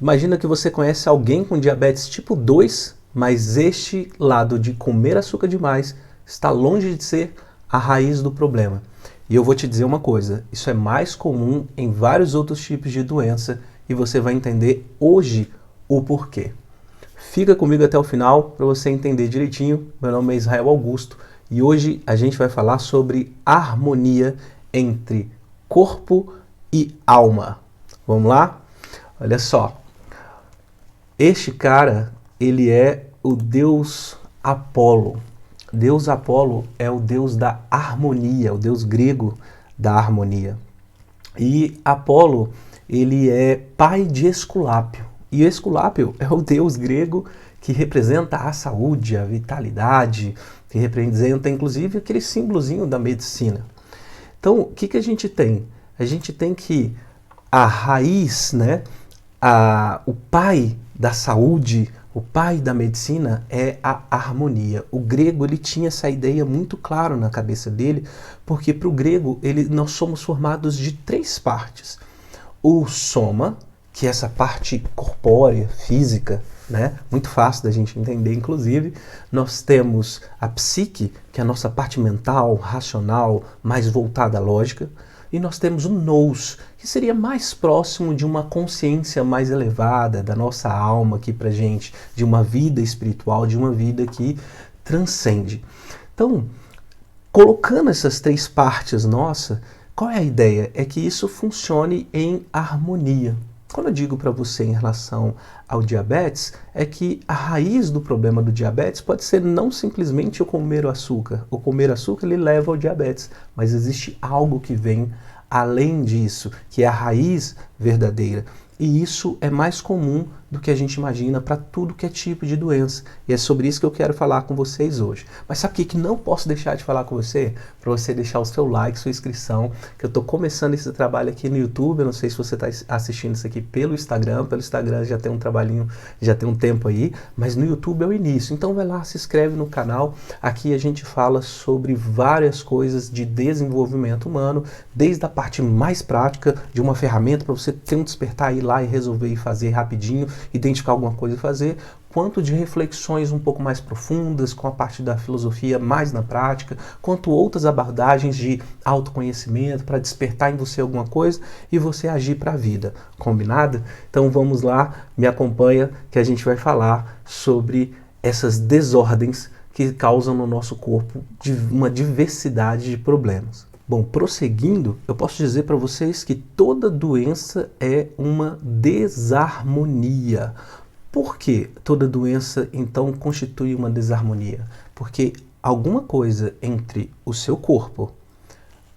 Imagina que você conhece alguém com diabetes tipo 2, mas este lado de comer açúcar demais está longe de ser a raiz do problema. E eu vou te dizer uma coisa, isso é mais comum em vários outros tipos de doença e você vai entender hoje o porquê. Fica comigo até o final para você entender direitinho. Meu nome é Israel Augusto e hoje a gente vai falar sobre harmonia entre corpo e alma. Vamos lá? Olha só. Este cara, ele é o deus Apolo. Deus Apolo é o deus da harmonia, o deus grego da harmonia. E Apolo, ele é pai de Esculápio. E Esculápio é o deus grego que representa a saúde, a vitalidade, que representa inclusive aquele símbolozinho da medicina. Então, o que a gente tem? A gente tem que a raiz, né? O pai da saúde, o pai da medicina é a harmonia. O grego ele tinha essa ideia muito clara na cabeça dele, porque para o grego nós somos formados de três partes. O soma, que é essa parte corpórea, física, né? Muito fácil da gente entender, inclusive. Nós temos a psique, que é a nossa parte mental, racional, mais voltada à lógica. E nós temos o nous, que seria mais próximo de uma consciência mais elevada, da nossa alma aqui pra gente, de uma vida espiritual, de uma vida que transcende. Então, colocando essas três partes nossa, qual é a ideia? É que isso funcione em harmonia. Quando eu digo para você em relação ao diabetes, é que a raiz do problema do diabetes pode ser não simplesmente o comer o açúcar. O comer açúcar ele leva ao diabetes, mas existe algo que vem além disso, que é a raiz verdadeira. E isso é mais comum do que a gente imagina para tudo que é tipo de doença. E é sobre isso que eu quero falar com vocês hoje. Mas sabe o que não posso deixar de falar com você? Para você deixar o seu like, sua inscrição, que eu estou começando esse trabalho aqui no YouTube. Eu não sei se você está assistindo isso aqui pelo Instagram. Pelo Instagram já tem um trabalhinho, já tem um tempo aí. Mas no YouTube é o início. Então vai lá, se inscreve no canal. Aqui a gente fala sobre várias coisas de desenvolvimento humano, desde a parte mais prática de uma ferramenta para você ter um despertar, ir lá e resolver e fazer rapidinho, identificar alguma coisa e fazer, quanto de reflexões um pouco mais profundas, com a parte da filosofia mais na prática, quanto outras abordagens de autoconhecimento para despertar em você alguma coisa e você agir para a vida. Combinado? Então vamos lá, me acompanha que a gente vai falar sobre essas desordens que causam no nosso corpo uma diversidade de problemas. Bom, prosseguindo, eu posso dizer para vocês que toda doença é uma desarmonia. Por que toda doença, então, constitui uma desarmonia? Porque alguma coisa entre o seu corpo,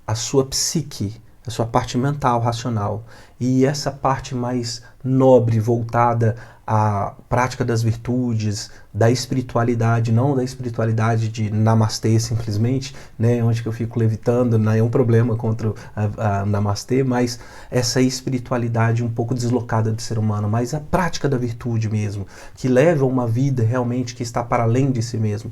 a sua psique, a sua parte mental, racional, e essa parte mais nobre, voltada à prática das virtudes, da espiritualidade, não da espiritualidade de namastê simplesmente, né, onde que eu fico levitando, não é um problema contra a namastê, mas essa espiritualidade um pouco deslocada do ser humano, mas a prática da virtude mesmo, que leva a uma vida realmente que está para além de si mesmo.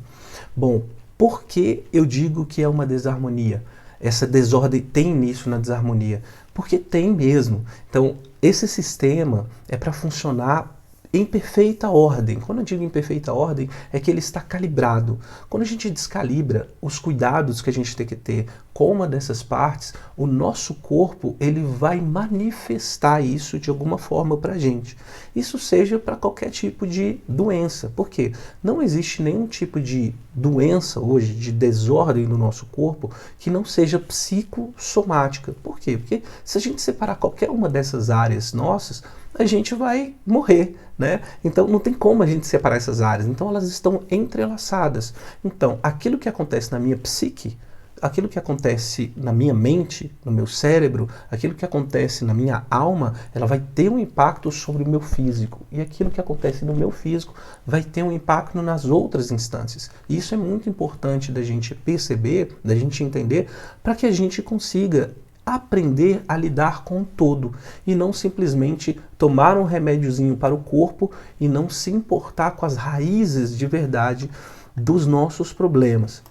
Bom, por que eu digo que é uma desarmonia? Essa desordem tem início na desarmonia, porque tem mesmo. Então, esse sistema é para funcionar em perfeita ordem. Quando eu digo em perfeita ordem, é que ele está calibrado. Quando a gente descalibra os cuidados que a gente tem que ter com uma dessas partes, o nosso corpo ele vai manifestar isso de alguma forma para a gente. Isso seja para qualquer tipo de doença. Por quê? Não existe nenhum tipo de doença hoje, de desordem no nosso corpo, que não seja psicossomática. Por quê? Porque se a gente separar qualquer uma dessas áreas nossas, a gente vai morrer, né? Então não tem como a gente separar essas áreas. Então elas estão entrelaçadas. Então aquilo que acontece na minha psique, aquilo que acontece na minha mente, no meu cérebro, aquilo que acontece na minha alma, ela vai ter um impacto sobre o meu físico. E aquilo que acontece no meu físico vai ter um impacto nas outras instâncias. E isso é muito importante da gente perceber, da gente entender, para que a gente consiga aprender a lidar com o todo e não simplesmente tomar um remédiozinho para o corpo e não se importar com as raízes de verdade dos nossos problemas.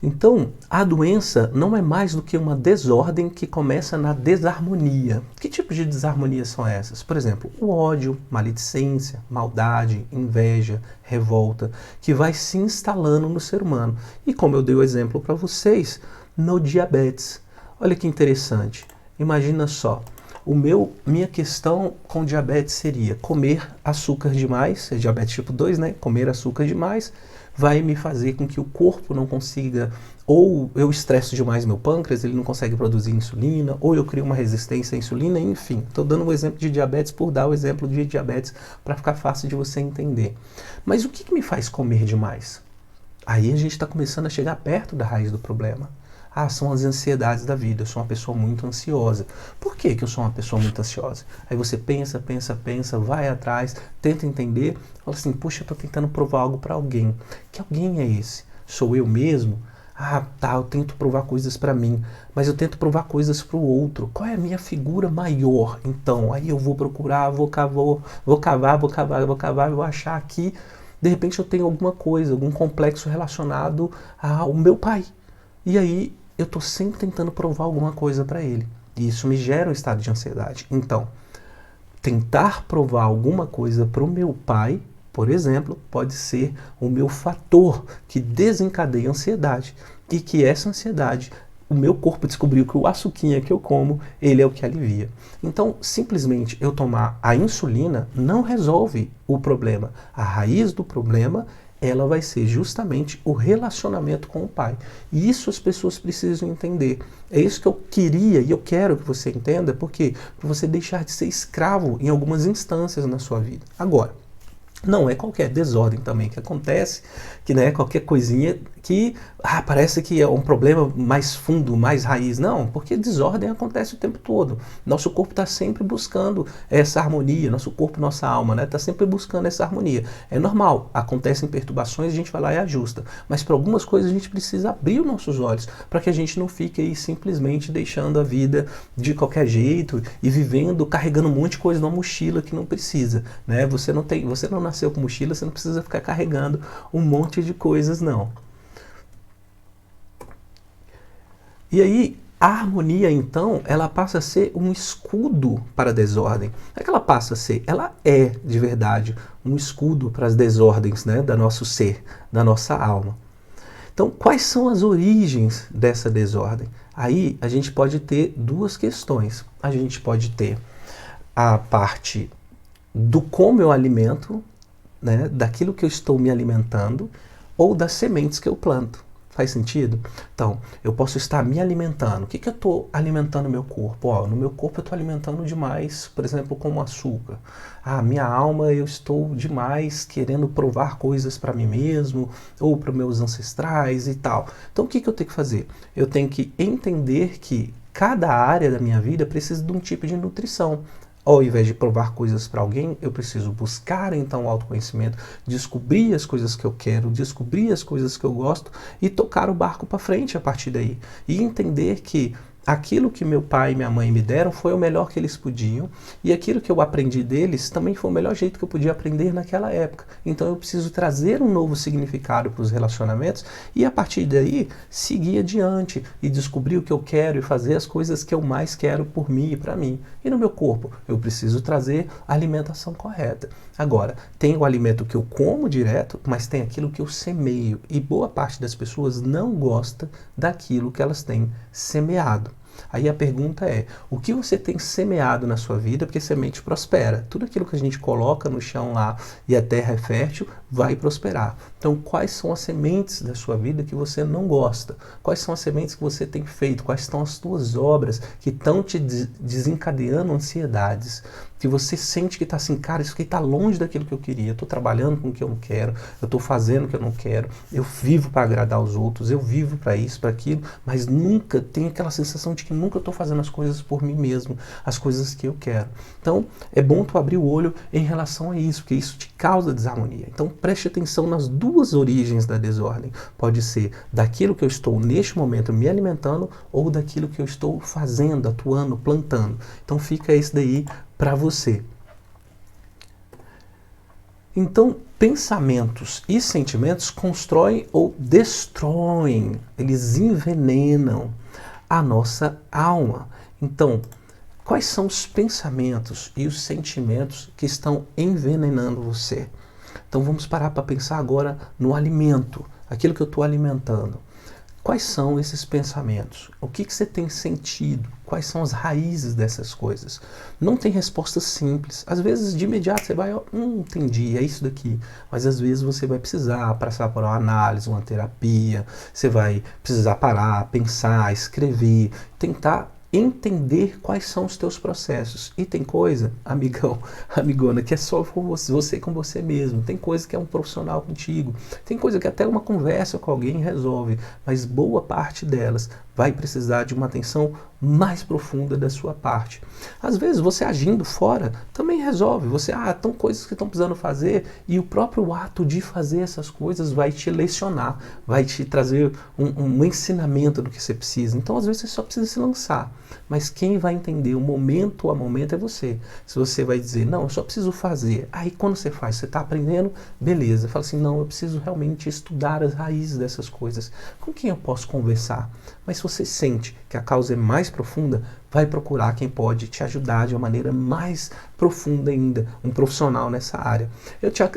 Então, a doença não é mais do que uma desordem que começa na desarmonia. Que tipo de desarmonia são essas? Por exemplo, o ódio, maledicência, maldade, inveja, revolta, que vai se instalando no ser humano. E como eu dei o exemplo para vocês, no diabetes. Olha que interessante. Imagina só, minha questão com diabetes seria comer açúcar demais, é diabetes tipo 2, né? Comer açúcar demais vai me fazer com que o corpo não consiga, ou eu estresso demais meu pâncreas, ele não consegue produzir insulina, ou eu crio uma resistência à insulina, enfim. Estou dando um exemplo de diabetes por dar o exemplo de diabetes para ficar fácil de você entender. Mas o que me faz comer demais? Aí a gente está começando a chegar perto da raiz do problema. Ah, são as ansiedades da vida. Eu sou uma pessoa muito ansiosa. Por que eu sou uma pessoa muito ansiosa? Aí você pensa, vai atrás, tenta entender, fala assim, puxa, eu estou tentando provar algo para alguém. Que alguém é esse? Sou eu mesmo? Ah, tá, eu tento provar coisas para mim, mas eu tento provar coisas para o outro. Qual é a minha figura maior? Então, aí eu vou procurar, vou cavar, vou achar que, de repente, eu tenho alguma coisa, algum complexo relacionado ao meu pai. E aí eu estou sempre tentando provar alguma coisa para ele. E isso me gera um estado de ansiedade. Então, tentar provar alguma coisa para o meu pai, por exemplo, pode ser o meu fator que desencadeia a ansiedade. E que essa ansiedade, o meu corpo descobriu que o açuquinha que eu como, ele é o que alivia. Então, simplesmente eu tomar a insulina não resolve o problema. A raiz do problema ela vai ser justamente o relacionamento com o pai. E isso as pessoas precisam entender. É isso que eu queria e eu quero que você entenda, porque para você deixar de ser escravo em algumas instâncias na sua vida. Agora, não é qualquer desordem também que acontece, que não é qualquer coisinha que parece que é um problema mais fundo, mais raiz. Não, porque desordem acontece o tempo todo. Nosso corpo está sempre buscando essa harmonia, nosso corpo, nossa alma, né? Está sempre buscando essa harmonia. É normal, acontecem perturbações, a gente vai lá e ajusta. Mas para algumas coisas a gente precisa abrir os nossos olhos, para que a gente não fique aí simplesmente deixando a vida de qualquer jeito e vivendo, carregando um monte de coisa numa mochila que não precisa, né? Você não nasceu com mochila, você não precisa ficar carregando um monte de coisas, não. E aí, a harmonia, então, ela passa a ser um escudo para a desordem. Não é que ela passa a ser, ela é, de verdade, um escudo para as desordens, né, do nosso ser, da nossa alma. Então, quais são as origens dessa desordem? Aí, a gente pode ter duas questões. A gente pode ter a parte do como eu alimento, né, daquilo que eu estou me alimentando, ou das sementes que eu planto. Faz sentido? Então, eu posso estar me alimentando. O que eu estou alimentando no meu corpo? No meu corpo eu estou alimentando demais, por exemplo, como açúcar. Minha alma, eu estou demais querendo provar coisas para mim mesmo, ou para meus ancestrais e tal. Então, o que eu tenho que fazer? Eu tenho que entender que cada área da minha vida precisa de um tipo de nutrição. Ao invés de provar coisas para alguém, eu preciso buscar então o autoconhecimento, descobrir as coisas que eu quero, descobrir as coisas que eu gosto e tocar o barco para frente a partir daí. E entender que aquilo que meu pai e minha mãe me deram foi o melhor que eles podiam e aquilo que eu aprendi deles também foi o melhor jeito que eu podia aprender naquela época. Então eu preciso trazer um novo significado para os relacionamentos e a partir daí seguir adiante e descobrir o que eu quero e fazer as coisas que eu mais quero por mim e para mim. E no meu corpo, eu preciso trazer a alimentação correta. Agora, tem o alimento que eu como direto, mas tem aquilo que eu semeio e boa parte das pessoas não gosta daquilo que elas têm semeado. Aí a pergunta é, o que você tem semeado na sua vida? Porque semente prospera. Tudo aquilo que a gente coloca no chão lá e a terra é fértil, vai prosperar. Então, quais são as sementes da sua vida que você não gosta? Quais são as sementes que você tem feito? Quais são as suas obras que estão te desencadeando ansiedades? Que você sente que está assim, cara, isso aqui está longe daquilo que eu queria, eu estou trabalhando com o que eu não quero, eu estou fazendo o que eu não quero, eu vivo para agradar os outros, eu vivo para isso, para aquilo, mas nunca tenho aquela sensação de que nunca estou fazendo as coisas por mim mesmo, as coisas que eu quero. Então, é bom tu abrir o olho em relação a isso, porque isso te causa desarmonia. Então, preste atenção nas duas origens da desordem. Pode ser daquilo que eu estou neste momento me alimentando ou daquilo que eu estou fazendo, atuando, plantando. Então, fica isso daí para você. Então, Pensamentos e sentimentos constroem ou destroem, eles envenenam a nossa alma. Então, quais são os pensamentos e os sentimentos que estão envenenando você? Então vamos parar para pensar agora no alimento, aquilo que eu estou alimentando. Quais são esses pensamentos? O que você tem sentido? Quais são as raízes dessas coisas? Não tem resposta simples. Às vezes, de imediato, você vai, entendi, é isso daqui. Mas às vezes você vai precisar passar por uma análise, uma terapia, você vai precisar parar, pensar, escrever, tentar entender quais são os teus processos. E tem coisa, amigão, amigona, que é só você com você mesmo. Tem coisa que é um profissional contigo. Tem coisa que até uma conversa com alguém resolve. Mas boa parte delas vai precisar de uma atenção mais profunda da sua parte. Às vezes você agindo fora também resolve. Você, estão coisas que estão precisando fazer e o próprio ato de fazer essas coisas vai te lecionar, vai te trazer um ensinamento do que você precisa. Então às vezes você só precisa se lançar. Mas quem vai entender o momento a momento é você. Se você vai dizer, não, eu só preciso fazer. Aí quando você faz, você está aprendendo, beleza. Fala assim, não, eu preciso realmente estudar as raízes dessas coisas. Com quem eu posso conversar? Mas se você sente que a causa é mais profunda, vai procurar quem pode te ajudar de uma maneira mais profunda ainda, um profissional nessa área.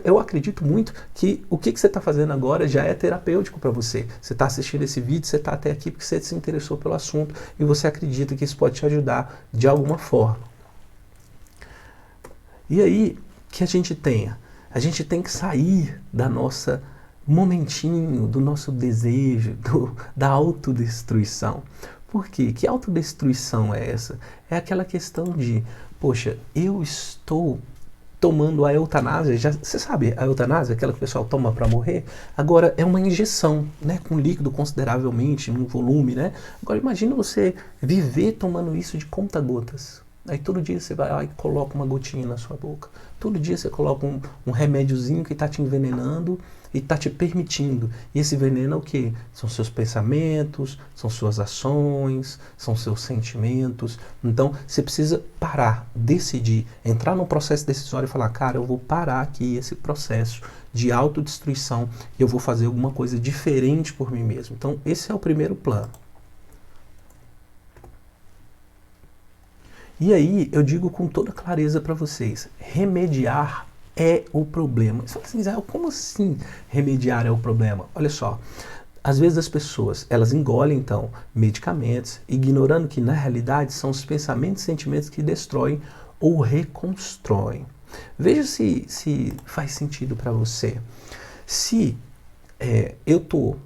Eu acredito muito que o que você está fazendo agora já é terapêutico para você. Você está assistindo esse vídeo, você está até aqui porque você se interessou pelo assunto e você acredita que isso pode te ajudar de alguma forma. E aí, que a gente tenha? A gente tem que sair da nossa momentinho, do nosso desejo, da autodestruição. Por quê? Que autodestruição é essa? É aquela questão de, poxa, eu estou tomando a eutanásia, você sabe, a eutanásia, aquela que o pessoal toma para morrer, agora é uma injeção, né, com líquido consideravelmente, um volume, né? Agora imagina você viver tomando isso de conta-gotas. Aí todo dia você vai lá e coloca uma gotinha na sua boca. Todo dia você coloca um remédiozinho que está te envenenando e está te permitindo. E esse veneno é o quê? São seus pensamentos, são suas ações, são seus sentimentos. Então você precisa parar, decidir, entrar num processo decisório e falar, cara, eu vou parar aqui esse processo de autodestruição e eu vou fazer alguma coisa diferente por mim mesmo. Então esse é o primeiro plano. E aí, eu digo com toda clareza para vocês, remediar é o problema. Você fala assim, Israel, como assim remediar é o problema? Olha só, às vezes as pessoas, elas engolem então medicamentos, ignorando que na realidade são os pensamentos e sentimentos que destroem ou reconstroem. Veja se faz sentido para você. Se eu estou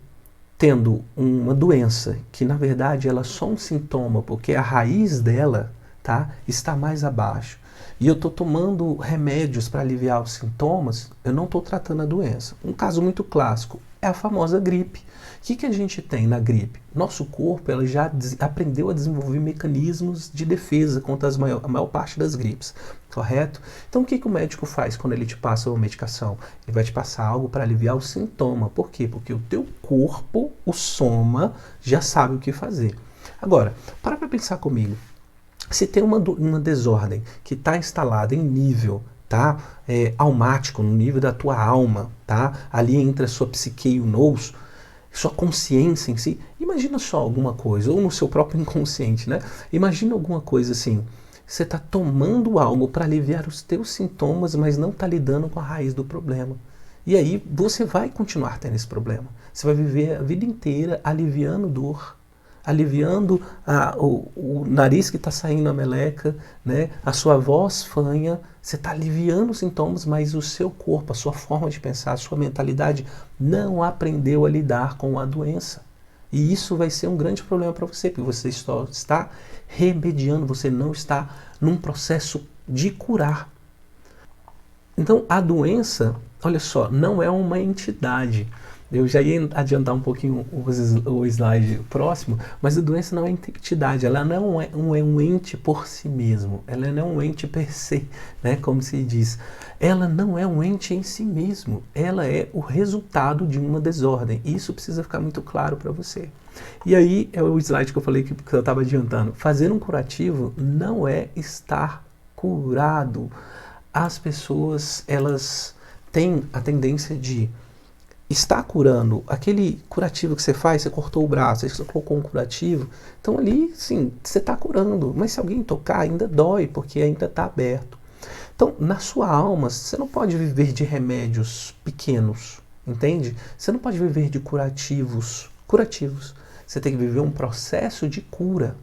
tendo uma doença que na verdade ela é só um sintoma, porque a raiz dela está mais abaixo, e eu estou tomando remédios para aliviar os sintomas, eu não estou tratando a doença. Um caso muito clássico é a famosa gripe. O que a gente tem na gripe? Nosso corpo ela já aprendeu a desenvolver mecanismos de defesa contra a maior parte das gripes, correto? Então o que o médico faz quando ele te passa uma medicação? Ele vai te passar algo para aliviar o sintoma. Por quê? Porque o teu corpo, o soma, já sabe o que fazer. Agora, para pensar comigo. Se tem uma desordem que está instalada em nível almático, no nível da tua alma, ali entre a sua psique e o nous, sua consciência em si, imagina só alguma coisa, ou no seu próprio inconsciente, né? Imagina alguma coisa assim, você está tomando algo para aliviar os teus sintomas, mas não está lidando com a raiz do problema. E aí você vai continuar tendo esse problema. Você vai viver a vida inteira aliviando dor, aliviando o nariz que está saindo a meleca, né? A sua voz fanha, você está aliviando os sintomas, mas o seu corpo, a sua forma de pensar, a sua mentalidade não aprendeu a lidar com a doença. E isso vai ser um grande problema para você, porque você está remediando, você não está num processo de curar. Então a doença, olha só, não é uma entidade. Eu já ia adiantar um pouquinho o slide próximo, mas a doença não é entidade, ela não é um ente por si mesmo, ela não é um ente per se, né, como se diz. Ela não é um ente em si mesmo, ela é o resultado de uma desordem. Isso precisa ficar muito claro para você. E aí é o slide que eu falei que eu estava adiantando. Fazer um curativo não é estar curado. As pessoas, elas tem a tendência de estar curando. Aquele curativo que você faz, você cortou o braço, você colocou um curativo, então ali, sim, você está curando. Mas se alguém tocar, ainda dói, porque ainda está aberto. Então, na sua alma, você não pode viver de remédios pequenos, entende? Você não pode viver de curativos. Você tem que viver um processo de cura.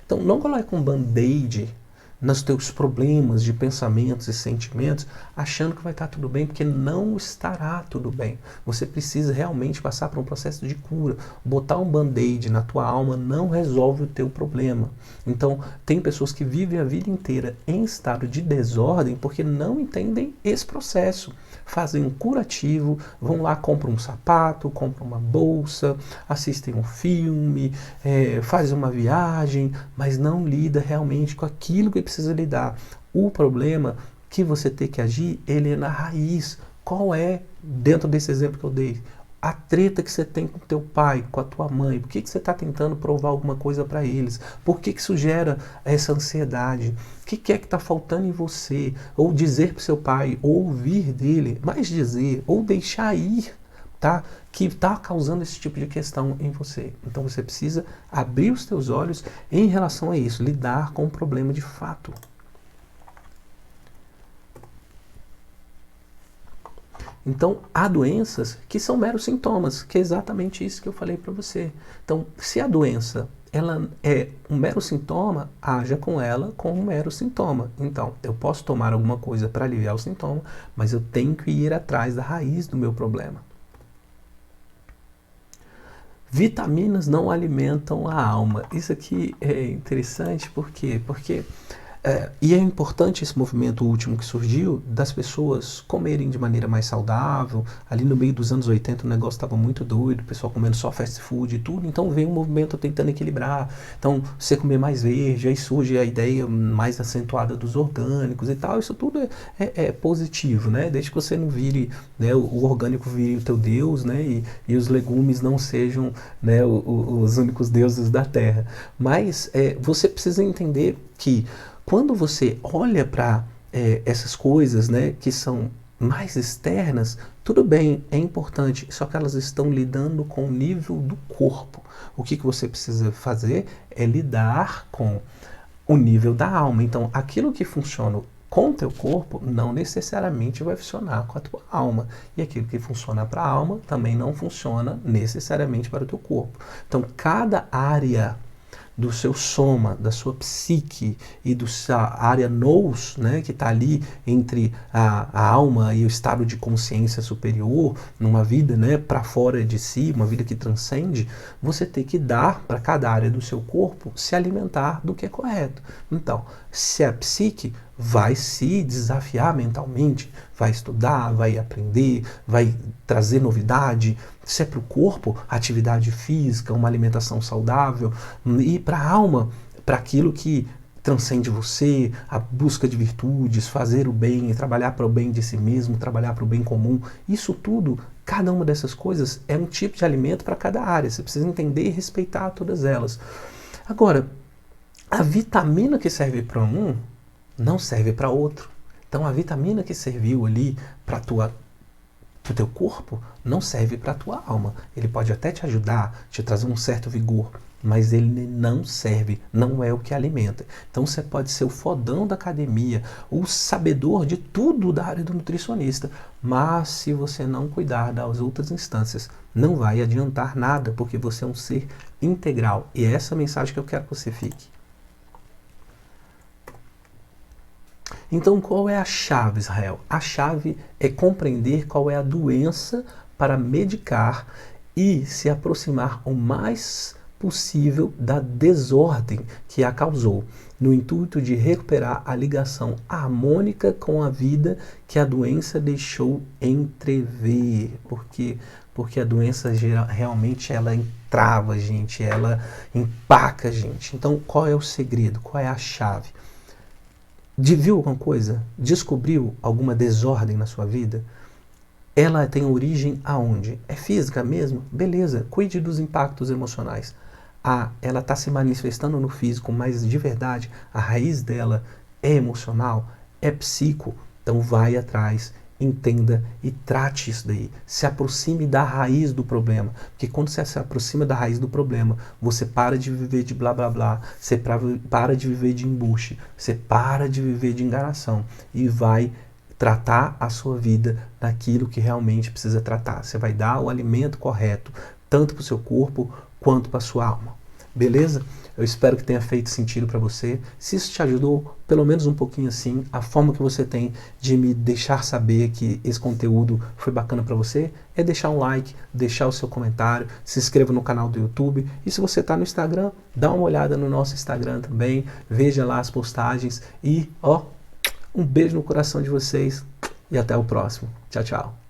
Então, não coloque um band-aid nos teus problemas de pensamentos e sentimentos, achando que vai estar tudo bem, porque não estará tudo bem. Você precisa realmente passar por um processo de cura. Botar um band-aid na tua alma não resolve o teu problema. Então, tem pessoas que vivem a vida inteira em estado de desordem porque não entendem esse processo. Fazem um curativo, vão lá, compram um sapato, compram uma bolsa, assistem um filme, fazem uma viagem, mas não lida realmente com aquilo que precisa lidar. O problema que você tem que agir, ele é na raiz. Qual é, dentro desse exemplo que eu dei, a treta que você tem com teu pai, com a tua mãe? Por que você está tentando provar alguma coisa para eles? Por que isso gera essa ansiedade? O que é que está faltando em você? Ou dizer para o seu pai, ou ouvir dele, mais dizer, ou deixar ir, tá? Que está causando esse tipo de questão em você. Então você precisa abrir os teus olhos em relação a isso, lidar com o problema de fato. Então, há doenças que são meros sintomas, que é exatamente isso que eu falei para você. Então, se a doença ela é um mero sintoma, haja com ela como um mero sintoma. Então, eu posso tomar alguma coisa para aliviar o sintoma, mas eu tenho que ir atrás da raiz do meu problema. Vitaminas não alimentam a alma. Isso aqui é interessante, por quê? Porque e é importante esse movimento último que surgiu das pessoas comerem de maneira mais saudável. Ali no meio dos anos 80 o negócio estava muito doido, o pessoal comendo só fast food e tudo, então veio um movimento tentando equilibrar. Então você comer mais verde, aí surge a ideia mais acentuada dos orgânicos e tal. Isso tudo é positivo, né? Desde que você não vire, né, o orgânico vire o teu Deus, né, e os legumes não sejam, né, os únicos deuses da terra. Mas você precisa entender que quando você olha para essas coisas, né, que são mais externas, tudo bem, é importante, só que elas estão lidando com o nível do corpo. O que você precisa fazer é lidar com o nível da alma. Então, aquilo que funciona com o teu corpo não necessariamente vai funcionar com a tua alma. E aquilo que funciona para a alma também não funciona necessariamente para o teu corpo. Então, cada área do seu soma, da sua psique e da sua área nous, né, que está ali entre a alma e o estado de consciência superior, numa vida, né, para fora de si, uma vida que transcende, você tem que dar para cada área do seu corpo se alimentar do que é correto. Então, se a psique vai se desafiar mentalmente, vai estudar, vai aprender, vai trazer novidade. Se é para o corpo, atividade física, uma alimentação saudável, e para a alma, para aquilo que transcende você, a busca de virtudes, fazer o bem, trabalhar para o bem de si mesmo, trabalhar para o bem comum. Isso tudo, cada uma dessas coisas é um tipo de alimento para cada área. Você precisa entender e respeitar todas elas. Agora, a vitamina que serve para um não serve para outro. Então a vitamina que serviu ali para o teu corpo não serve para a tua alma. Ele pode até te ajudar, te trazer um certo vigor, mas ele não serve, não é o que alimenta. Então você pode ser o fodão da academia, o sabedor de tudo da área do nutricionista, mas se você não cuidar das outras instâncias, não vai adiantar nada, porque você é um ser integral. E é essa mensagem que eu quero que você fique. Então, qual é a chave, Israel? A chave é compreender qual é a doença para medicar e se aproximar o mais possível da desordem que a causou, no intuito de recuperar a ligação harmônica com a vida que a doença deixou entrever. Porque a doença realmente ela entrava a gente, ela empaca a gente. Então, qual é o segredo? Qual é a chave? Viu alguma coisa? Descobriu alguma desordem na sua vida? Ela tem origem aonde? É física mesmo? Beleza, cuide dos impactos emocionais. Ela está se manifestando no físico, mas de verdade a raiz dela é emocional, é psico. Então vai atrás entenda e trate isso daí. Se aproxime da raiz do problema. Porque quando você se aproxima da raiz do problema, você para de viver de blá blá blá, você para de viver de embuste, você para de viver de enganação e vai tratar a sua vida naquilo que realmente precisa tratar. Você vai dar o alimento correto, tanto para o seu corpo quanto para a sua alma. Beleza? Eu espero que tenha feito sentido para você. Se isso te ajudou, pelo menos um pouquinho assim, a forma que você tem de me deixar saber que esse conteúdo foi bacana para você é deixar um like, deixar o seu comentário, se inscreva no canal do YouTube. E se você está no Instagram, dá uma olhada no nosso Instagram também, veja lá as postagens e, um beijo no coração de vocês e até o próximo. Tchau, tchau.